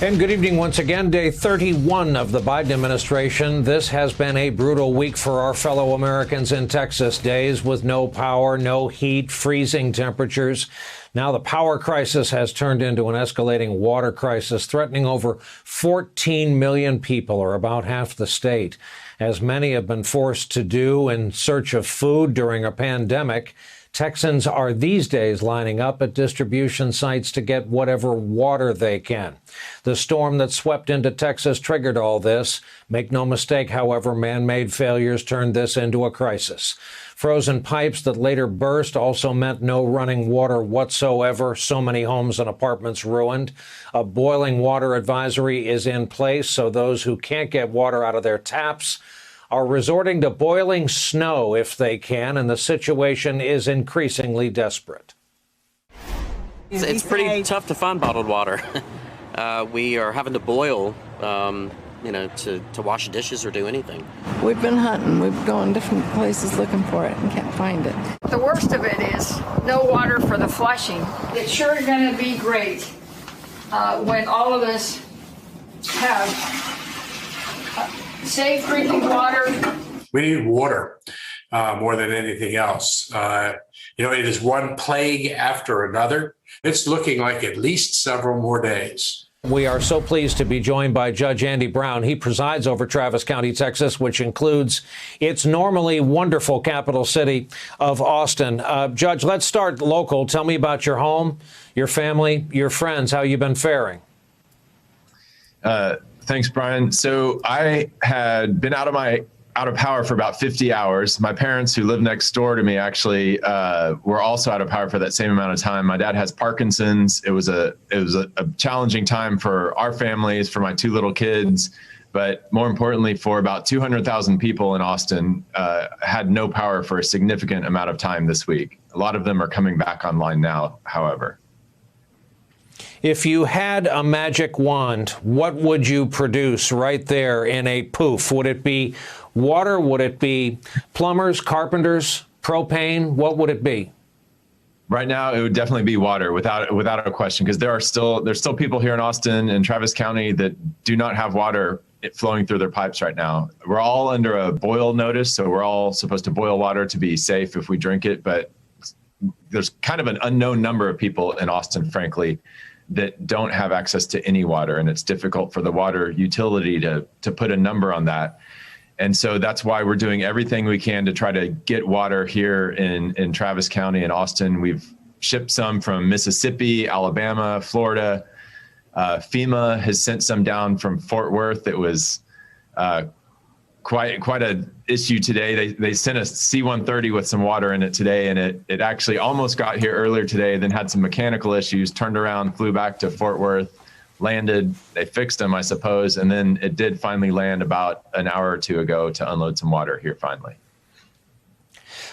And good evening once again. Day 31 of the Biden administration. This has been a brutal week for our fellow Americans in Texas. Days with no power, no heat, freezing temperatures. Now the power crisis has turned into an escalating water crisis, threatening over 14 million people, or about half the state. As many have been forced to do in search of food during a pandemic, Texans are these days lining up at distribution sites to get whatever water they can. The storm that swept into Texas triggered all this. Make no mistake, however, man-made failures turned this into a crisis. Frozen pipes that later burst also meant no running water whatsoever. So many homes and apartments ruined. A boiling water advisory is in place, so those who can't get water out of their taps are resorting to boiling snow if they can, and the situation is increasingly desperate. It's pretty tough to find bottled water. We are having to boil, to wash dishes or do anything. We've been hunting. We've gone different places looking for it and can't find it. The worst of it is no water for the flushing. It's sure going to be great when all of us have safe drinking water. We need water more than anything else. It is one plague after another. It's looking like at least several more days. We are so pleased to be joined by Judge Andy Brown. He presides over Travis County, Texas, which includes its normally wonderful capital city of Austin. Judge, let's start local. Tell me about your home, your family, your friends, how you've been faring. Thanks, Brian. So I had been out of power for about 50 hours. My parents, who live next door to me, actually were also out of power for that same amount of time. My dad has Parkinson's. It was a challenging time for our families, for my two little kids, but more importantly, for about 200,000 people in Austin had no power for a significant amount of time this week. A lot of them are coming back online now, however. If you had a magic wand, what would you produce right there in a poof? Would it be water? Would it be plumbers, carpenters, propane? What would it be? Right now, it would definitely be water, without a question, because there's still people here in Austin and Travis County that do not have water flowing through their pipes right now. We're all under a boil notice, so we're all supposed to boil water to be safe if we drink it, but there's kind of an unknown number of people in Austin, frankly, that don't have access to any water, and it's difficult for the water utility to put a number on that. And so that's why we're doing everything we can to try to get water here in Travis County and Austin. We've shipped some from Mississippi, Alabama, Florida. FEMA has sent some down from Fort Worth. It was quite an issue today. They sent a C-130 with some water in it today, and it actually almost got here earlier today, then had some mechanical issues, turned around, flew back to Fort Worth, landed. They fixed them, I suppose, and then it did finally land about an hour or two ago to unload some water here finally.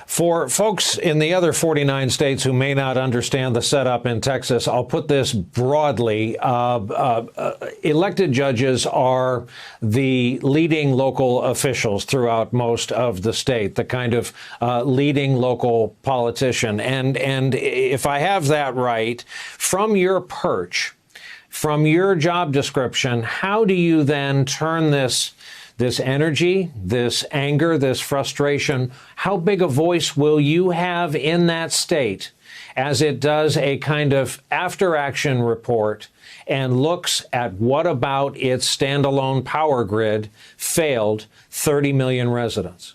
For folks in the other 49 states who may not understand the setup in Texas, I'll put this broadly. Elected judges are the leading local officials throughout most of the state, the kind of leading local politician. And if I have that right, from your perch, from your job description, how do you then turn this energy, this anger, this frustration, how big a voice will you have in that state as it does a kind of after-action report and looks at what about its standalone power grid failed 30 million residents?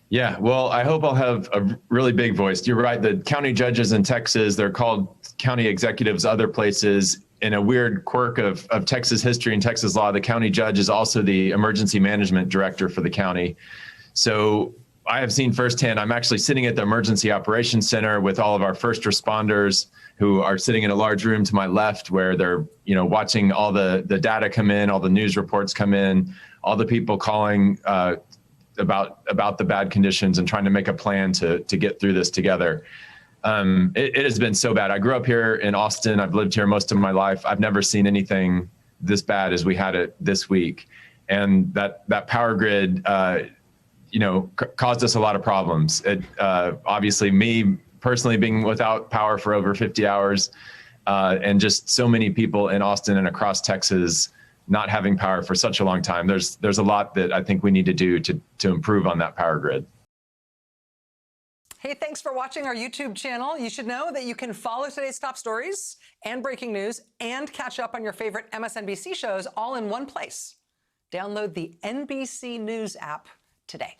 Yeah, well, I hope I'll have a really big voice. You're right. The county judges in Texas, they're called county executives other places. In a weird quirk of Texas history and Texas law, the county judge is also the emergency management director for the county. So I have seen firsthand, I'm actually sitting at the Emergency Operations Center with all of our first responders who are sitting in a large room to my left where they're, watching all the data come in, all the news reports come in, all the people calling about the bad conditions and trying to make a plan to get through this together. It has been so bad. I grew up here in Austin. I've lived here most of my life. I've never seen anything this bad as we had it this week. And that power grid, caused us a lot of problems. It, obviously, me personally being without power for over 50 hours, and just so many people in Austin and across Texas not having power for such a long time. There's a lot that I think we need to do to improve on that power grid. Hey, thanks for watching our YouTube channel. You should know that you can follow today's top stories and breaking news and catch up on your favorite MSNBC shows all in one place. Download the NBC News app today.